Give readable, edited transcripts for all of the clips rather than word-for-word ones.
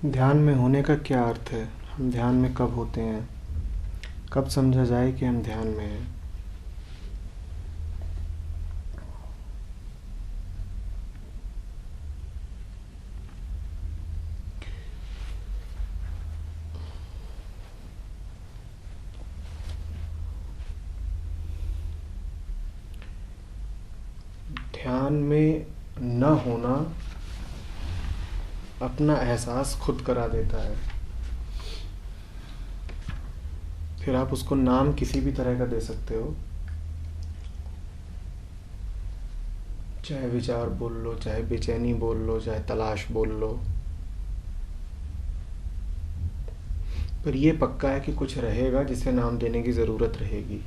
ध्यान में होने का क्या अर्थ है? हम ध्यान में कब होते हैं? कब समझा जाए कि हम ध्यान में हैं? ध्यान में न होना अपना एहसास खुद करा देता है। फिर आप उसको नाम किसी भी तरह का दे सकते हो, चाहे विचार बोल लो, चाहे बेचैनी बोल लो, चाहे तलाश बोल लो, पर ये पक्का है कि कुछ रहेगा जिसे नाम देने की ज़रूरत रहेगी।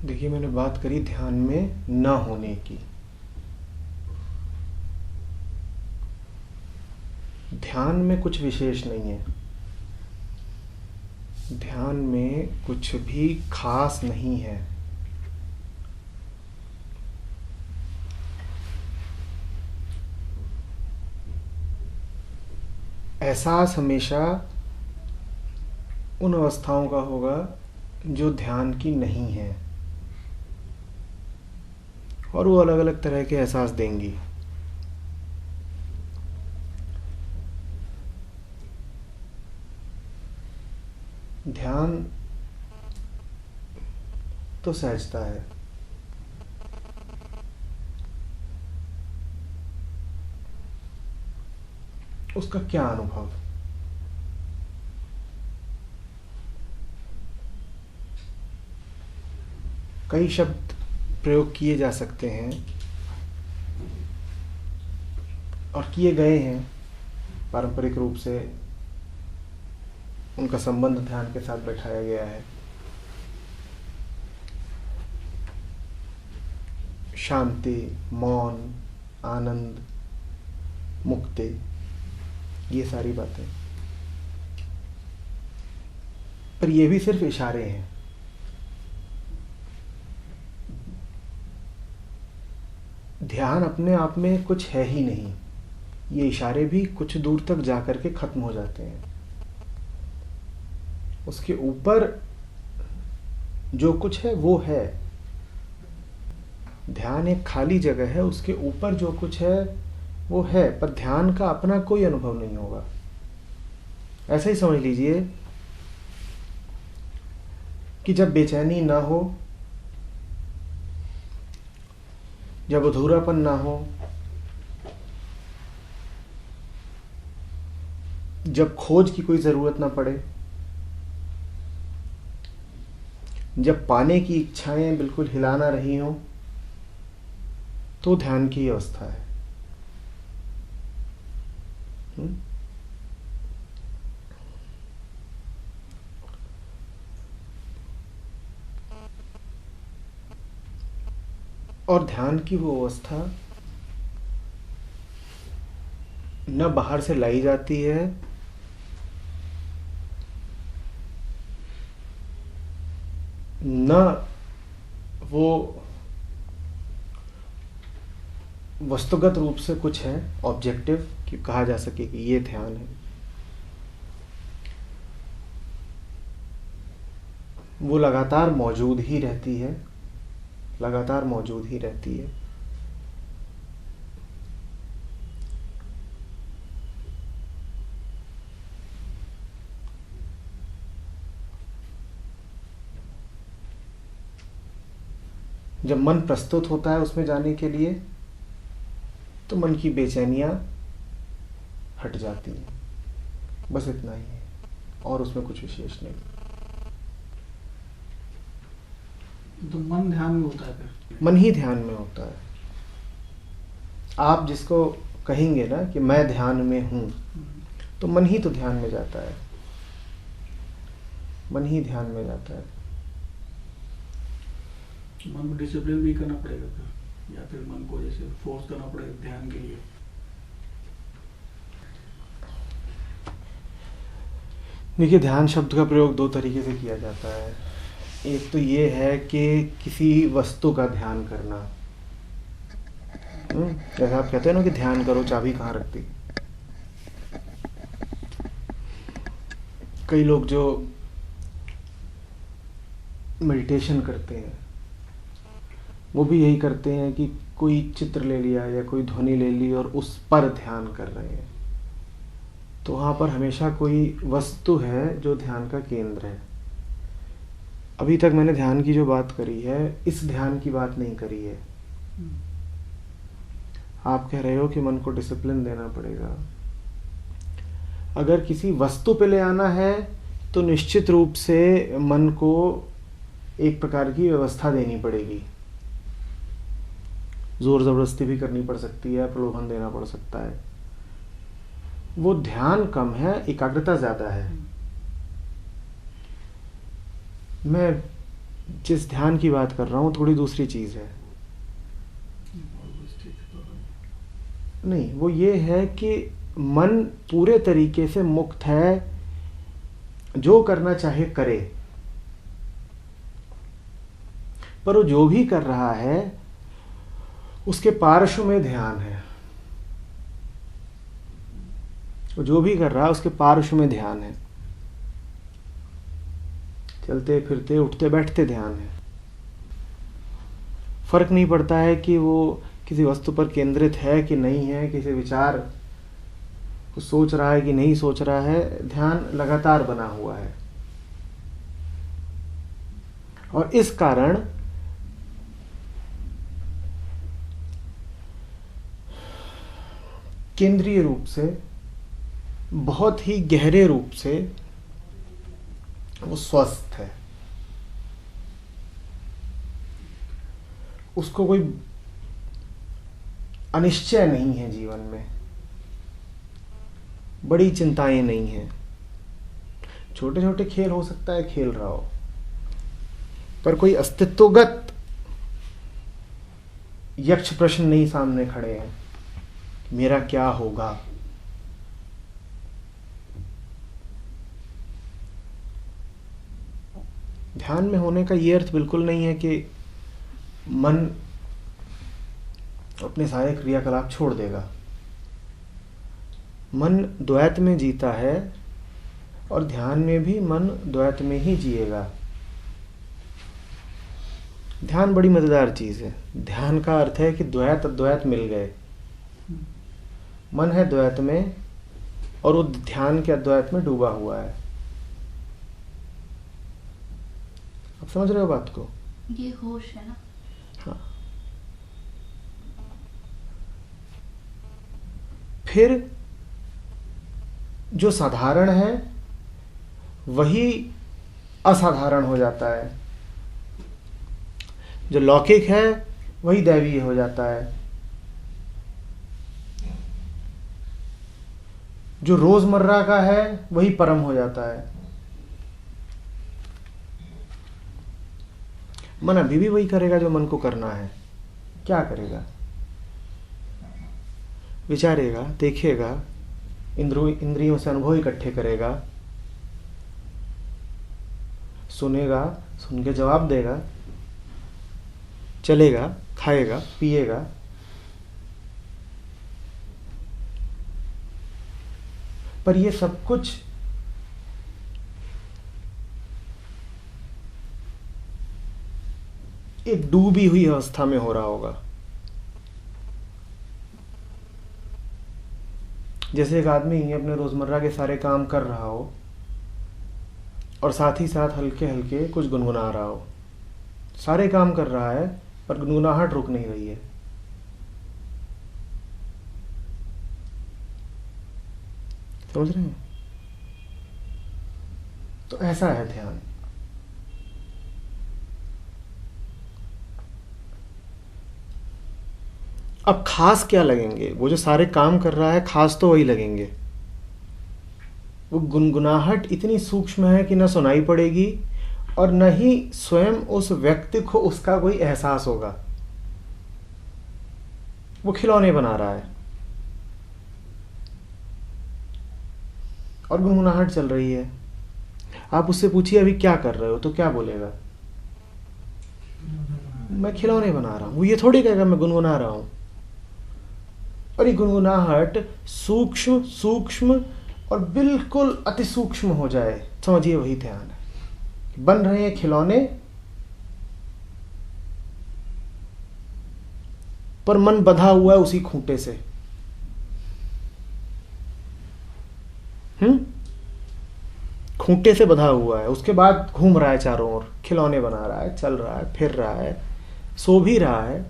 देखिए, मैंने बात करी ध्यान में न होने की। ध्यान में कुछ विशेष नहीं है, ध्यान में कुछ भी खास नहीं है। एहसास हमेशा उन अवस्थाओं का होगा जो ध्यान की नहीं है, और वो अलग अलग तरह के एहसास देंगी। ध्यान तो सहजता है, उसका क्या अनुभव? कई शब्द प्रयोग किए जा सकते हैं और किए गए हैं। पारंपरिक रूप से उनका संबंध ध्यान के साथ बैठाया गया है। शांति, मौन, आनंद, मुक्ति, ये सारी बातें, पर ये भी सिर्फ इशारे हैं। ध्यान अपने आप में कुछ है ही नहीं, ये इशारे भी कुछ दूर तक जाकर के खत्म हो जाते हैं। उसके ऊपर जो कुछ है वो है। ध्यान एक खाली जगह है, उसके ऊपर जो कुछ है वो है, पर ध्यान का अपना कोई अनुभव नहीं होगा। ऐसा ही समझ लीजिए कि जब बेचैनी ना हो, जब अधूरापन ना हो, जब खोज की कोई जरूरत ना पड़े, जब पाने की इच्छाएं बिल्कुल हिला ना रही हों, तो ध्यान की अवस्था है। और ध्यान की वो अवस्था न बाहर से लाई जाती है, न वो वस्तुगत रूप से कुछ है ऑब्जेक्टिव कि कहा जा सके कि ये ध्यान है। वो लगातार मौजूद ही रहती है, लगातार मौजूद ही रहती है। जब मन प्रस्तुत होता है उसमें जाने के लिए, तो मन की बेचैनियां हट जाती हैं। बस इतना ही है, और उसमें कुछ विशेष नहीं। तो मन ध्यान में होता है फिर? मन ही ध्यान में होता है। आप जिसको कहेंगे ना कि मैं ध्यान में हूं, तो मन ही तो ध्यान में जाता है, मन ही ध्यान में जाता है। मन को डिसिप्लिन भी करना पड़ेगा फिर, या फिर मन को जैसे फोर्स करना पड़ेगा ध्यान के लिए? देखिए, ध्यान शब्द का प्रयोग दो तरीके से किया जाता है। एक तो ये है कि किसी वस्तु का ध्यान करना। जैसा आप कहते हैं ना कि ध्यान करो, चाबी कहाँ रख दी। कई लोग जो मेडिटेशन करते हैं वो भी यही करते हैं कि कोई चित्र ले लिया या कोई ध्वनि ले ली और उस पर ध्यान कर रहे हैं। तो वहाँ पर हमेशा कोई वस्तु है जो ध्यान का केंद्र है। अभी तक मैंने ध्यान की जो बात करी है, इस ध्यान की बात नहीं करी है। आप कह रहे हो कि मन को डिसिप्लिन देना पड़ेगा। अगर किसी वस्तु पे ले आना है तो निश्चित रूप से मन को एक प्रकार की व्यवस्था देनी पड़ेगी। जोर जबरदस्ती भी करनी पड़ सकती है, प्रलोभन देना पड़ सकता है। वो ध्यान कम है, एकाग्रता ज्यादा है। मैं जिस ध्यान की बात कर रहा हूँ थोड़ी दूसरी चीज है। नहीं, वो ये है कि मन पूरे तरीके से मुक्त है, जो करना चाहे करे, पर वो जो भी कर रहा है उसके पार्श्व में ध्यान है। वो जो भी कर रहा है उसके पार्श्व में ध्यान है। चलते फिरते उठते बैठते ध्यान है। फर्क नहीं पड़ता है कि वो किसी वस्तु पर केंद्रित है कि नहीं है, किसी विचार को सोच रहा है कि नहीं सोच रहा है, ध्यान लगातार बना हुआ है। और इस कारण केंद्रीय रूप से, बहुत ही गहरे रूप से वो स्वस्थ है। उसको कोई अनिश्चय नहीं है जीवन में, बड़ी चिंताएं नहीं हैं। छोटे छोटे खेल हो सकता है खेल रहा हो, पर कोई अस्तित्वगत यक्ष प्रश्न नहीं सामने खड़े हैं, मेरा क्या होगा। ध्यान में होने का ये अर्थ बिल्कुल नहीं है कि मन अपने सारे क्रियाकलाप छोड़ देगा। मन द्वैत में जीता है और ध्यान में भी मन द्वैत में ही जिएगा। ध्यान बड़ी मजेदार चीज है। ध्यान का अर्थ है कि द्वैत अद्वैत मिल गए। मन है द्वैत में और वो ध्यान के अद्वैत में डूबा हुआ है। आप समझ रहे हो बात को? ये होश है ना। हाँ। फिर जो साधारण है वही असाधारण हो जाता है, जो लौकिक है वही दैवीय हो जाता है, जो रोजमर्रा का है वही परम हो जाता है। मन अभी भी वही करेगा जो मन को करना है। क्या करेगा? विचारेगा, देखेगा, इंद्रियों से अनुभव इकट्ठे करेगा, सुनेगा, सुन के जवाब देगा, चलेगा, खाएगा, पिएगा। पर ये सब कुछ एक डूबी हुई अवस्था में हो रहा होगा। जैसे एक आदमी अपने रोजमर्रा के सारे काम कर रहा हो और साथ ही साथ हल्के हल्के कुछ गुनगुना रहा हो। सारे काम कर रहा है पर गुनगुनाहट रुक नहीं रही है। समझ रहे हैं? तो ऐसा है ध्यान। अब खास क्या लगेंगे? वो जो सारे काम कर रहा है खास तो वही लगेंगे। वो गुनगुनाहट इतनी सूक्ष्म है कि न सुनाई पड़ेगी और न ही स्वयं उस व्यक्ति को उसका कोई एहसास होगा। वो खिलौने बना रहा है और गुनगुनाहट चल रही है। आप उससे पूछिए अभी क्या कर रहे हो, तो क्या बोलेगा? मैं खिलौने बना रहा हूँ। वो ये थोड़ी कहेगा मैं गुनगुना रहा हूँ। और ये गुनगुनाहट सूक्ष्म सूक्ष्म और बिल्कुल अति सूक्ष्म हो जाए, समझिए वही ध्यान है। बन रहे हैं खिलौने, पर मन बंधा हुआ है उसी खूंटे से। खूंटे से बंधा हुआ है, उसके बाद घूम रहा है चारों ओर, खिलौने बना रहा है, चल रहा है, फिर रहा है, सो भी रहा है,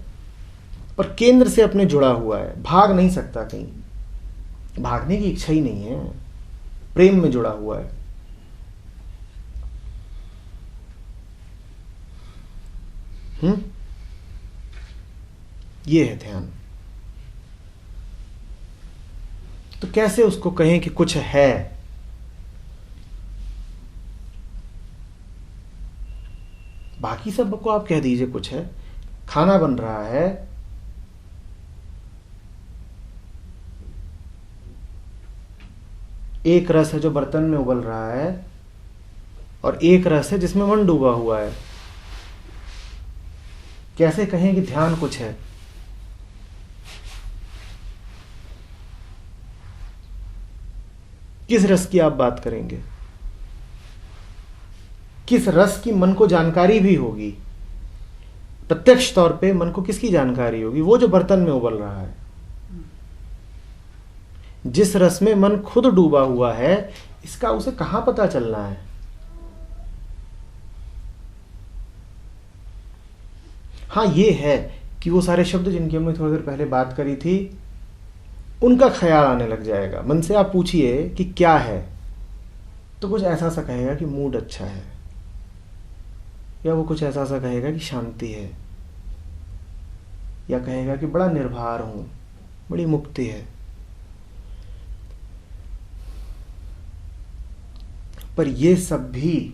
पर केंद्र से अपने जुड़ा हुआ है, भाग नहीं सकता कहीं, भागने की इच्छा ही नहीं है, प्रेम में जुड़ा हुआ है। ये है ध्यान। तो कैसे उसको कहें कि कुछ है? बाकी सब को आप कह दीजिए कुछ है। खाना बन रहा है, एक रस है जो बर्तन में उबल रहा है, और एक रस है जिसमें मन डूबा हुआ है। कैसे कहें कि ध्यान कुछ है? किस रस की आप बात करेंगे? किस रस की मन को जानकारी भी होगी? प्रत्यक्ष तौर पे मन को किसकी जानकारी होगी? वो जो बर्तन में उबल रहा है। जिस रस में मन खुद डूबा हुआ है, इसका उसे कहां पता चलना है? हाँ, ये है कि वो सारे शब्द जिनकी हमने थोड़ी देर पहले बात करी थी, उनका ख्याल आने लग जाएगा। मन से आप पूछिए कि क्या है, तो कुछ ऐसा सा कहेगा कि मूड अच्छा है, या वो कुछ ऐसा सा कहेगा कि शांति है, या कहेगा कि बड़ा निर्भर हूं, बड़ी मुक्ति है। पर ये सब भी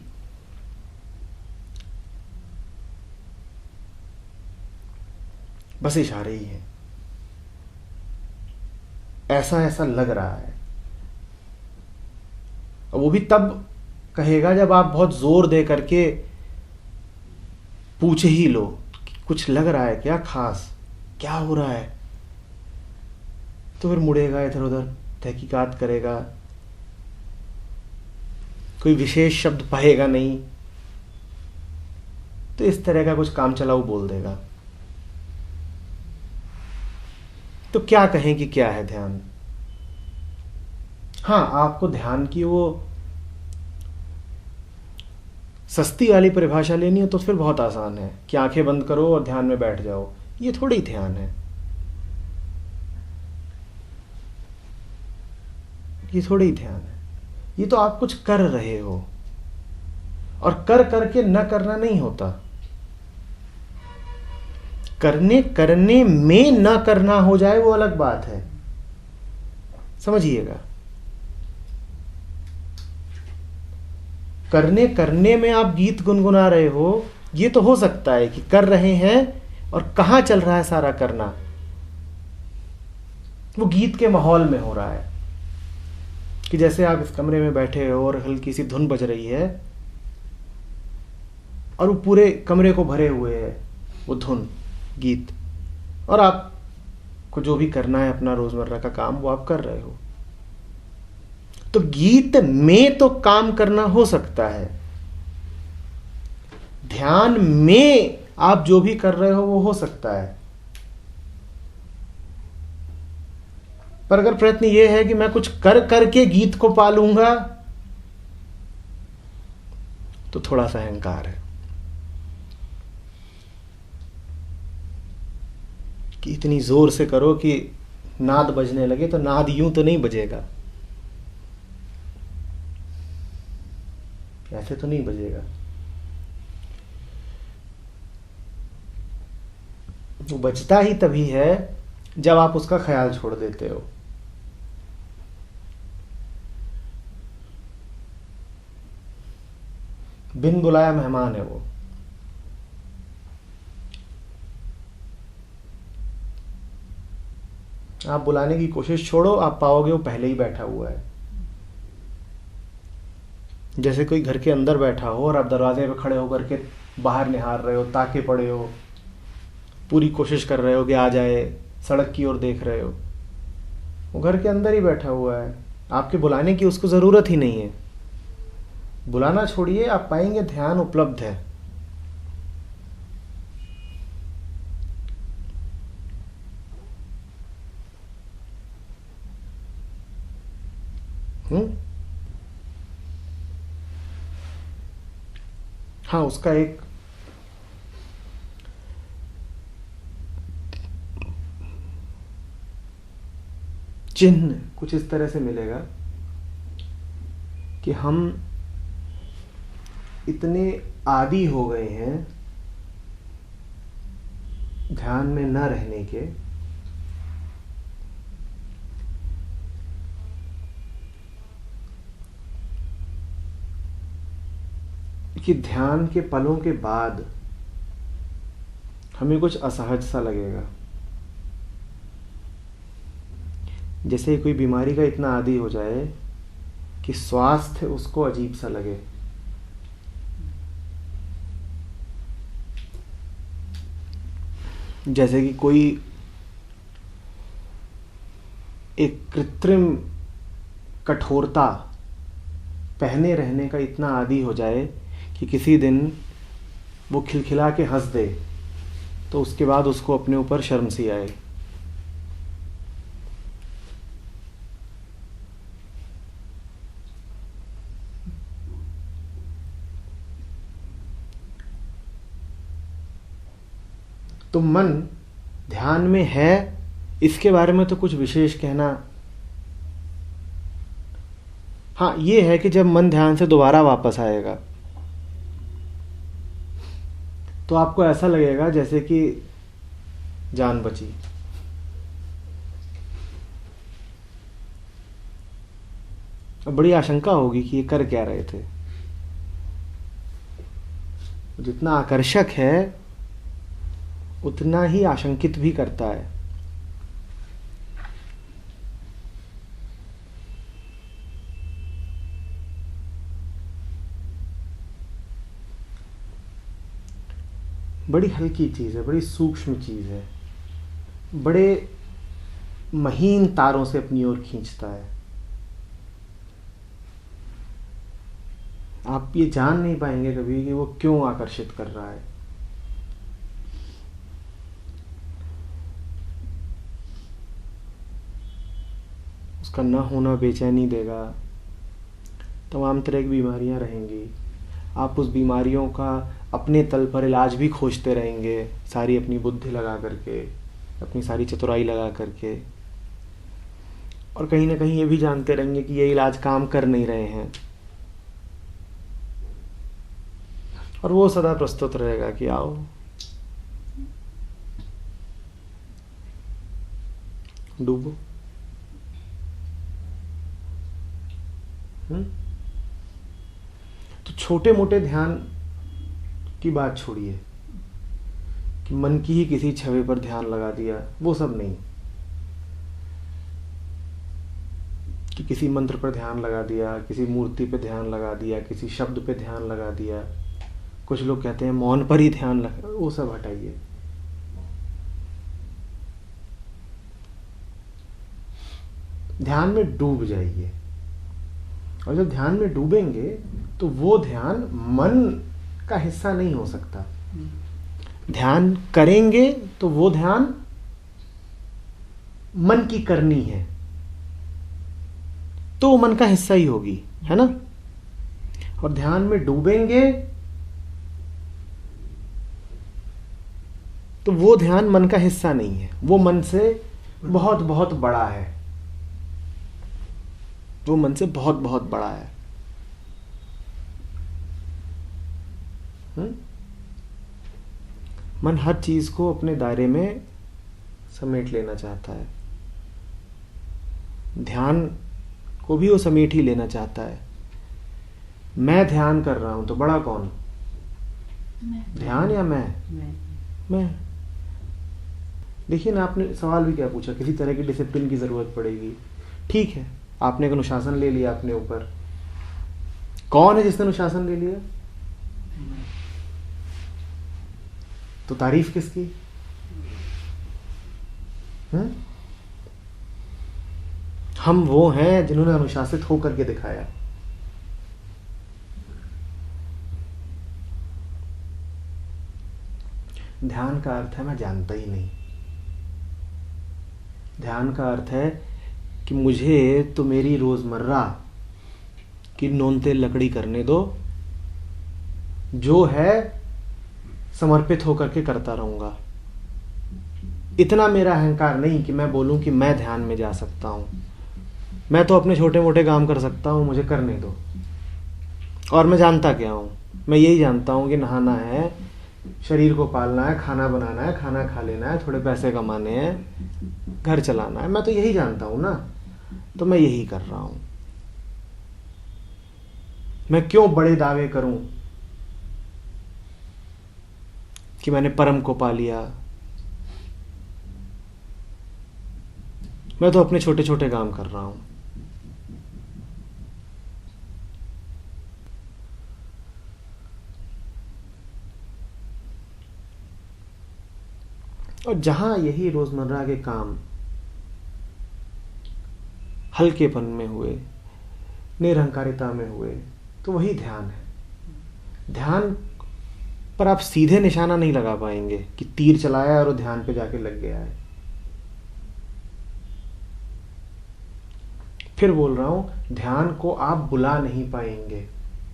बस इशारे ही हैं। ऐसा ऐसा लग रहा है, और वो भी तब कहेगा जब आप बहुत जोर दे करके पूछ ही लो कि कुछ लग रहा है क्या खास, क्या हो रहा है। तो फिर मुड़ेगा इधर उधर, तहकीकात करेगा, कोई विशेष शब्द पाएगा नहीं, तो इस तरह का कुछ काम चलाऊ बोल देगा। तो क्या कहें कि क्या है ध्यान? हाँ, आपको ध्यान की वो सस्ती वाली परिभाषा लेनी है तो फिर बहुत आसान है कि आंखें बंद करो और ध्यान में बैठ जाओ। ये थोड़ी ध्यान है, ये थोड़ी ध्यान है। ये तो आप कुछ कर रहे हो, और कर करके न करना नहीं होता। करने करने में न करना हो जाए वो अलग बात है, समझिएगा। करने करने में आप गीत गुनगुना रहे हो, ये तो हो सकता है कि कर रहे हैं, और कहां चल रहा है सारा करना, वो गीत के माहौल में हो रहा है। कि जैसे आप इस कमरे में बैठे हो और हल्की सी धुन बज रही है, और वो पूरे कमरे को भरे हुए है वो धुन, गीत, और आपको जो भी करना है अपना रोजमर्रा का काम, वो आप कर रहे हो। तो गीत में तो काम करना हो सकता है, ध्यान में आप जो भी कर रहे हो वो हो सकता है। पर अगर प्रयत्न ये है कि मैं कुछ कर करके गीत को पालूंगा, तो थोड़ा सा अहंकार है कि इतनी जोर से करो कि नाद बजने लगे। तो नाद यूं तो नहीं बजेगा, ऐसे तो नहीं बजेगा। वो बजता ही तभी है जब आप उसका ख्याल छोड़ देते हो। बिन बुलाया मेहमान है वो। आप बुलाने की कोशिश छोड़ो, आप पाओगे वो पहले ही बैठा हुआ है। जैसे कोई घर के अंदर बैठा हो और आप दरवाजे पे खड़े होकर के बाहर निहार रहे हो, ताके पड़े हो, पूरी कोशिश कर रहे हो कि आ जाए, सड़क की ओर देख रहे हो, वो घर के अंदर ही बैठा हुआ है, आपके बुलाने की उसको ज़रूरत ही नहीं है। बुलाना छोड़िए, आप पाएंगे ध्यान उपलब्ध है। हाँ, उसका एक चिन्ह कुछ इस तरह से मिलेगा कि हम इतने आदी हो गए हैं ध्यान में न रहने के कि ध्यान के पलों के बाद हमें कुछ असहज सा लगेगा। जैसे कोई बीमारी का इतना आदी हो जाए कि स्वास्थ्य उसको अजीब सा लगे। जैसे कि कोई एक कृत्रिम कठोरता पहने रहने का इतना आदी हो जाए कि किसी दिन वो खिलखिला के हंस दे तो उसके बाद उसको अपने ऊपर शर्म सी आए। तो मन ध्यान में है, इसके बारे में तो कुछ विशेष कहना, हाँ ये है कि जब मन ध्यान से दोबारा वापस आएगा तो आपको ऐसा लगेगा जैसे कि जान बची। अब बड़ी आशंका होगी कि ये कर क्या रहे थे। जितना आकर्षक है उतना ही आशंकित भी करता है। बड़ी हल्की चीज़ है, बड़ी सूक्ष्म चीज़ है, बड़े महीन तारों से अपनी ओर खींचता है। आप ये जान नहीं पाएंगे कभी कि वो क्यों आकर्षित कर रहा है। उसका ना होना बेचैनी देगा, तमाम तरह की बीमारियां रहेंगी। आप उस बीमारियों का अपने तल पर इलाज भी खोजते रहेंगे, सारी अपनी बुद्धि लगा करके, अपनी सारी चतुराई लगा करके, और कहीं ना कहीं ये भी जानते रहेंगे कि ये इलाज काम कर नहीं रहे हैं। और वो सदा प्रस्तुत रहेगा कि आओ, डूबो। तो छोटे मोटे ध्यान की बात छोड़िए कि मन की ही किसी छवि पर ध्यान लगा दिया, वो सब नहीं। कि किसी मंत्र पर ध्यान लगा दिया, किसी मूर्ति पे ध्यान लगा दिया, किसी शब्द पे ध्यान लगा दिया, कुछ लोग कहते हैं मौन पर ही ध्यान लगा, वो सब हटाइए। ध्यान में डूब जाइए। और जब ध्यान में डूबेंगे तो वो ध्यान मन का हिस्सा नहीं हो सकता। ध्यान करेंगे तो वो ध्यान मन की करनी है, तो वो मन का हिस्सा ही होगी, है ना। और ध्यान में डूबेंगे तो वो ध्यान मन का हिस्सा नहीं है, वो मन से बहुत बहुत बड़ा है, वो मन से बहुत बहुत बड़ा है। मन हर चीज को अपने दायरे में समेट लेना चाहता है। ध्यान को भी वो समेट ही लेना चाहता है। मैं ध्यान कर रहा हूं तो बड़ा कौन? ध्यान या मैं। देखिए ना, आपने सवाल भी क्या पूछा, किसी तरह की डिसिप्लिन की जरूरत पड़ेगी। ठीक है, आपने एक अनुशासन ले लिया अपने ऊपर। कौन है जिसने अनुशासन ले लिया? तो तारीफ किसकी? हम वो हैं जिन्होंने अनुशासित होकर के दिखाया। ध्यान का अर्थ है मैं जानता ही नहीं। ध्यान का अर्थ है कि मुझे तो मेरी रोजमर्रा की नून तेल लकड़ी करने दो, जो है समर्पित होकर के करता रहूंगा। इतना मेरा अहंकार नहीं कि मैं बोलूं कि मैं ध्यान में जा सकता हूं। मैं तो अपने छोटे मोटे काम कर सकता हूं, मुझे करने दो। और मैं जानता क्या हूं? मैं यही जानता हूं कि नहाना है, शरीर को पालना है, खाना बनाना है, खाना खा लेना है, थोड़े पैसे कमाने हैं, घर चलाना है। मैं तो यही जानता हूं ना, तो मैं यही कर रहा हूं। मैं क्यों बड़े दावे करूं कि मैंने परम को पा लिया? मैं तो अपने छोटे छोटे काम कर रहा हूं। और जहां यही रोजमर्रा के काम हल्केपन में हुए, निरहंकारिता में हुए, तो वही ध्यान है। ध्यान पर आप सीधे निशाना नहीं लगा पाएंगे कि तीर चलाया और ध्यान पे जाके लग गया है। फिर बोल रहा हूं, ध्यान को आप बुला नहीं पाएंगे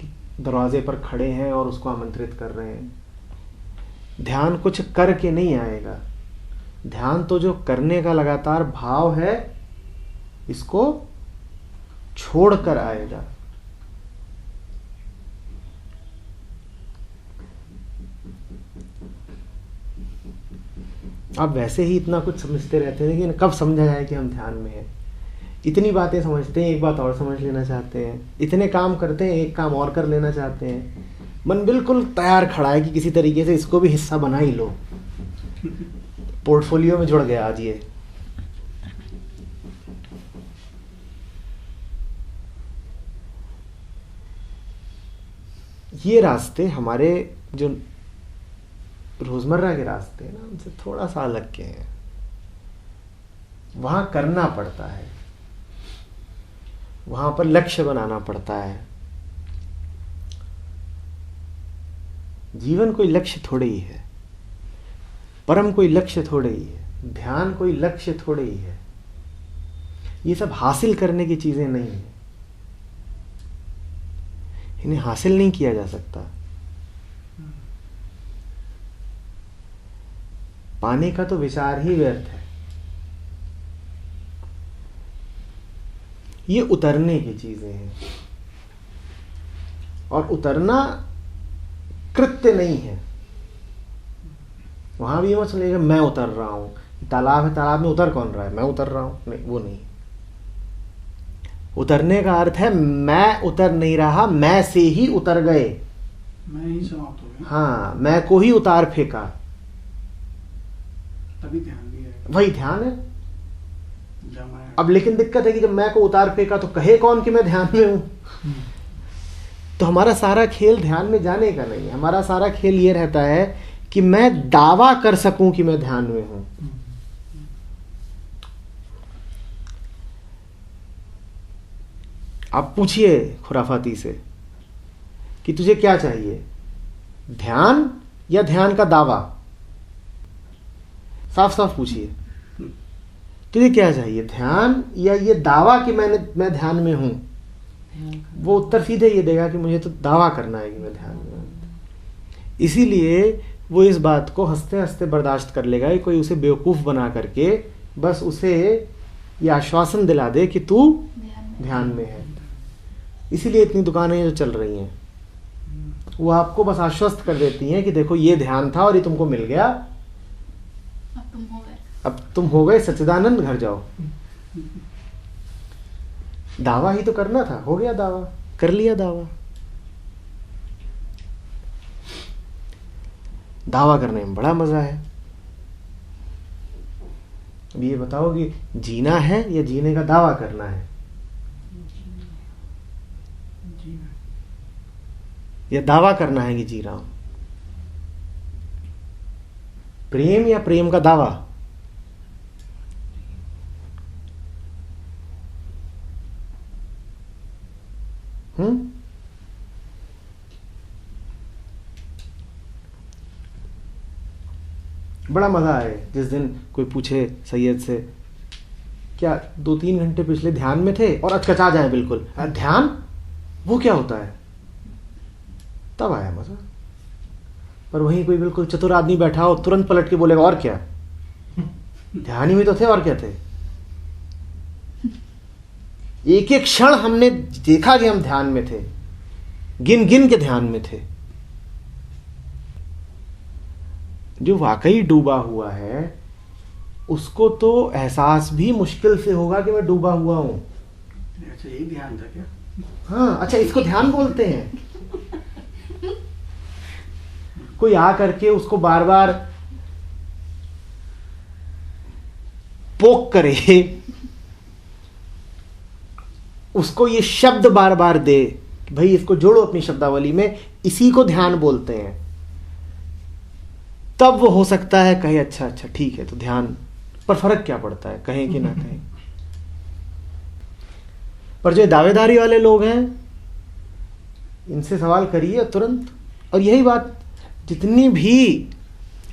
कि दरवाजे पर खड़े हैं और उसको आमंत्रित कर रहे हैं। ध्यान कुछ करके नहीं आएगा। ध्यान तो जो करने का लगातार भाव है, इसको छोड़कर आएगा। आप वैसे ही इतना कुछ समझते रहते हैं, लेकिन कब समझा जाए कि हम ध्यान में हैं। इतनी बातें समझते हैं, एक बात और समझ लेना चाहते हैं। इतने काम करते हैं, एक काम और कर लेना चाहते हैं। मन बिल्कुल तैयार खड़ा है कि किसी तरीके से इसको भी हिस्सा बना ही लो। पोर्टफोलियो में जुड़ गया आज ये रास्ते हमारे जो रोजमर्रा के रास्ते हैं ना, उनसे थोड़ा सा अलग के हैं। वहां करना पड़ता है, वहां पर लक्ष्य बनाना पड़ता है। जीवन कोई लक्ष्य थोड़े ही है, परम कोई लक्ष्य थोड़े ही है, ध्यान कोई लक्ष्य थोड़े ही है। ये सब हासिल करने की चीजें नहीं है, इन्हें हासिल नहीं किया जा सकता। पाने का तो विचार ही व्यर्थ है। ये उतरने की चीजें हैं, और उतरना कृत्य नहीं है। वहां भी मत समझिएगा मैं उतर रहा हूं। तालाब है, तालाब में उतर कौन रहा है? मैं उतर रहा हूं। नहीं, वो नहीं। उतरने का अर्थ है मैं उतर नहीं रहा, मैं से ही उतर गए। मैं ही समाप्त हो गया। हाँ, मैं को ही उतार फेंका, तभी ध्यान भी है। वही ध्यान है। अब लेकिन दिक्कत है कि जब मैं को उतार फेंका तो कहे कौन कि मैं ध्यान में हूं? तो हमारा सारा खेल ध्यान में जाने का नहीं है। हमारा सारा खेल ये रहता है कि मैं दावा कर सकूं कि मैं ध्यान में हूं। आप पूछिए खुराफाती से कि तुझे क्या चाहिए, ध्यान या ध्यान का दावा? साफ साफ पूछिए, तुझे क्या चाहिए, ध्यान या ये दावा कि मैं ध्यान में हूं? वो उत्तर सीधे ये देगा कि मुझे तो दावा करना है कि मैं ध्यान में हूं। इसीलिए वो इस बात को हंसते हंसते बर्दाश्त कर लेगा कि कोई उसे बेवकूफ बना करके बस उसे ये आश्वासन दिला दे कि तू ध्यान में है। इसीलिए इतनी दुकानें जो चल रही हैं, वो आपको बस आश्वस्त कर देती हैं कि देखो ये ध्यान था और ये तुमको मिल गया, अब तुम हो गए सच्चिदानंद, घर जाओ। दावा ही तो करना था, हो गया दावा, कर लिया दावा। दावा करने में बड़ा मजा है। अब ये बताओ कि जीना है या जीने का दावा करना है? या दावा करना है कि जी रहा हूं? प्रेम या प्रेम का दावा? बड़ा मज़ा आए जिस दिन कोई पूछे सैयद से, क्या 2-3 घंटे पिछले ध्यान में थे, और अचकचा जाए बिल्कुल, ध्यान वो क्या होता है, तब आया मज़ा। पर वहीं कोई बिल्कुल चतुर आदमी बैठा हो, तुरंत पलट के बोलेगा और क्या, ध्यान ही में तो थे, और क्या थे। एक एक क्षण हमने देखा कि हम ध्यान में थे, गिन गिन के ध्यान में थे। जो वाकई डूबा हुआ है उसको तो एहसास भी मुश्किल से होगा कि मैं डूबा हुआ हूं। अच्छा, यही ध्यान था क्या? हाँ, अच्छा, इसको ध्यान बोलते हैं। कोई आ करके उसको बार बार पोक करे, उसको ये शब्द बार बार दे कि भाई इसको जोड़ो अपनी शब्दावली में, इसी को ध्यान बोलते हैं। तब वो हो सकता है कहे अच्छा अच्छा ठीक है तो ध्यान, पर फर्क क्या पड़ता है कहें कि ना कहें। पर जो दावेदारी वाले लोग हैं इनसे सवाल करिए तुरंत। और यही बात जितनी भी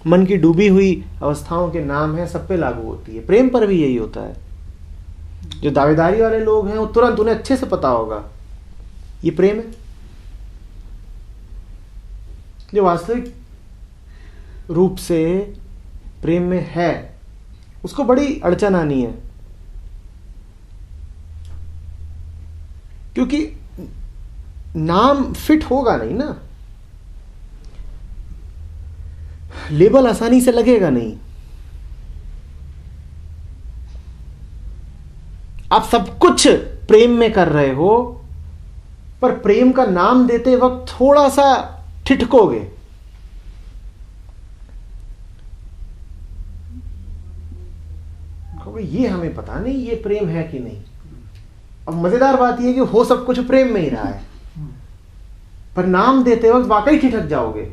मन की डूबी हुई अवस्थाओं के नाम हैं सब पे लागू होती है। प्रेम पर भी यही होता है। जो दावेदारी वाले लोग हैं वो तुरंत, उन्हें अच्छे से पता होगा ये प्रेम है। जो वास्तविक रूप से प्रेम में है उसको बड़ी अड़चन आनी है, क्योंकि नाम फिट होगा नहीं ना, लेबल आसानी से लगेगा नहीं। आप सब कुछ प्रेम में कर रहे हो पर प्रेम का नाम देते वक्त थोड़ा सा ठिठकोगे। ये हमें पता नहीं ये प्रेम है कि नहीं। अब मजेदार बात यह है कि हो सब कुछ प्रेम में ही रहा है, पर नाम देते वक्त वाकई ठिठक जाओगे।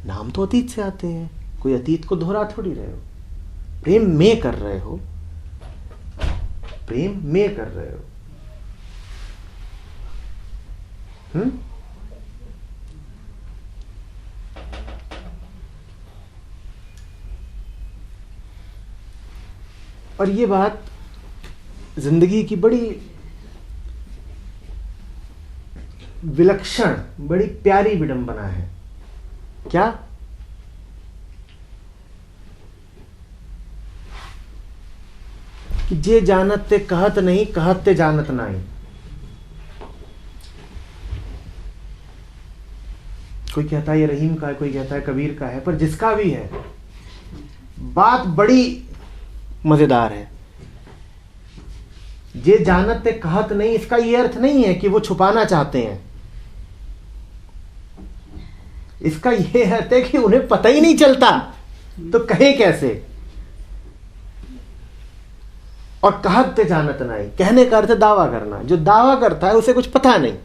नाम तो अतीत से आते हैं, कोई अतीत को दोहरा थोड़ी रहे हो, प्रेम में कर रहे हो, प्रेम में कर रहे हो। और ये बात जिंदगी की बड़ी विलक्षण, बड़ी प्यारी विडंबना है। क्या? कि जे जानत ते कहत नहीं, कहत ते जानत नहीं। कोई कहता है ये रहीम का है, कोई कहता है कबीर का है, पर जिसका भी है बात बड़ी मजेदार है। जे जानत ते कहत नहीं, इसका ये अर्थ नहीं है कि वो छुपाना चाहते हैं। इसका ये अर्थ है कि उन्हें पता ही नहीं चलता तो कहे कैसे। और कहत ते जानत नहीं, कहने का अर्थ दावा करना। जो दावा करता है उसे कुछ पता नहीं।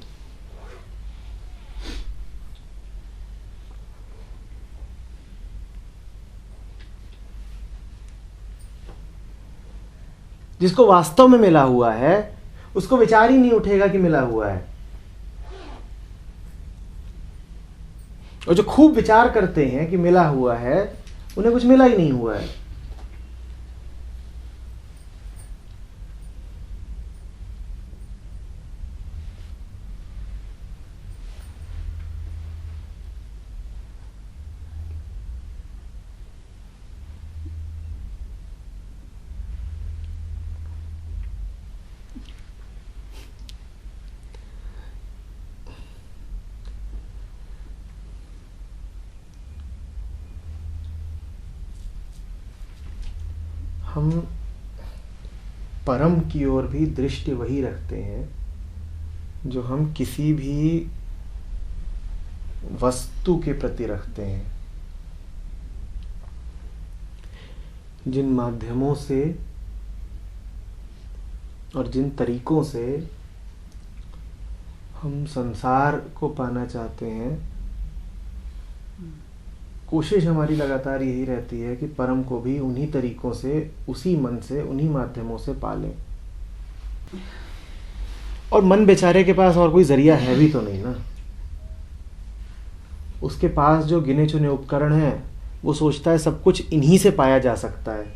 जिसको वास्तव में मिला हुआ है उसको विचार ही नहीं उठेगा कि मिला हुआ है। और जो खूब विचार करते हैं कि मिला हुआ है, उन्हें कुछ मिला ही नहीं हुआ है। हम परम की ओर भी दृष्टि वही रखते हैं जो हम किसी भी वस्तु के प्रति रखते हैं। जिन माध्यमों से और जिन तरीकों से हम संसार को पाना चाहते हैं, कोशिश हमारी लगातार यही रहती है कि परम को भी उन्हीं तरीकों से, उसी मन से, उन्हीं माध्यमों से पालें। और मन बेचारे के पास और कोई जरिया है भी तो नहीं ना। उसके पास जो गिने चुने उपकरण हैं वो सोचता है सब कुछ इन्हीं से पाया जा सकता है।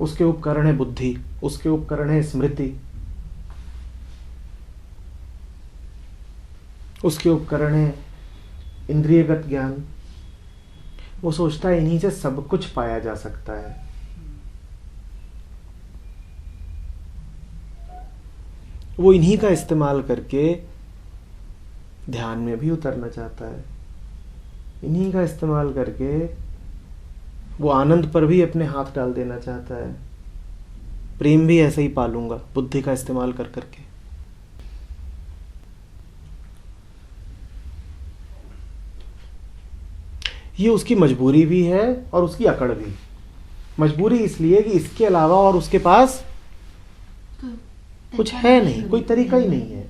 उसके उपकरण है बुद्धि, उसके उपकरण है स्मृति, उसके उपकरण है इंद्रियगत ज्ञान। वो सोचता है इन्हीं से सब कुछ पाया जा सकता है। वो इन्हीं का इस्तेमाल करके ध्यान में भी उतरना चाहता है, इन्हीं का इस्तेमाल करके वो आनंद पर भी अपने हाथ डाल देना चाहता है। प्रेम भी ऐसे ही पालूंगा बुद्धि का इस्तेमाल कर करके। ये उसकी मजबूरी भी है और उसकी अकड़ भी। मजबूरी इसलिए कि इसके अलावा और उसके पास कुछ है नहीं, कोई तरीका ही नहीं है।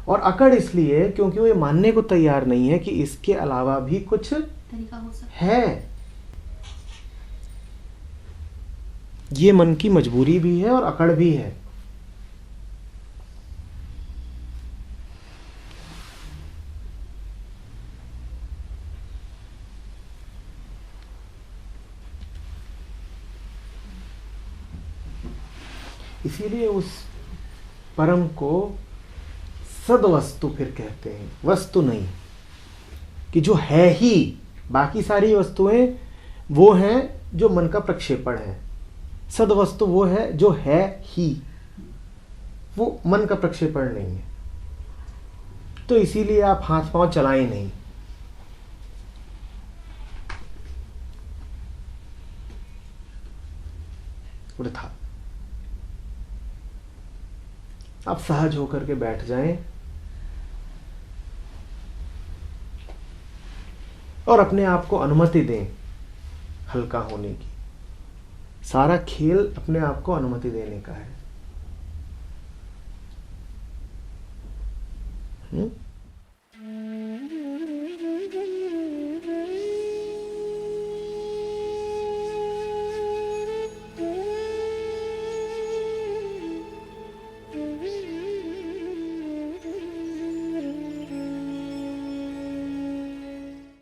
और अकड़ इसलिए क्योंकि वो ये मानने को तैयार नहीं है कि इसके अलावा भी कुछ तरीका हो सकता है। ये मन की मजबूरी भी है और अकड़ भी है। इसीलिए उस परम को सद्वस्तु फिर कहते हैं, वस्तु नहीं, कि जो है ही। बाकी सारी वस्तुएं वो हैं जो मन का प्रक्षेपण है। सद्वस्तु वो है जो है ही, वो मन का प्रक्षेपण नहीं है। तो इसीलिए आप हाथ पांव चलाएं नहीं। वृथा। आप सहज होकर के बैठ जाएं और अपने आप को अनुमति दें हल्का होने की। सारा खेल अपने आप को अनुमति देने का है।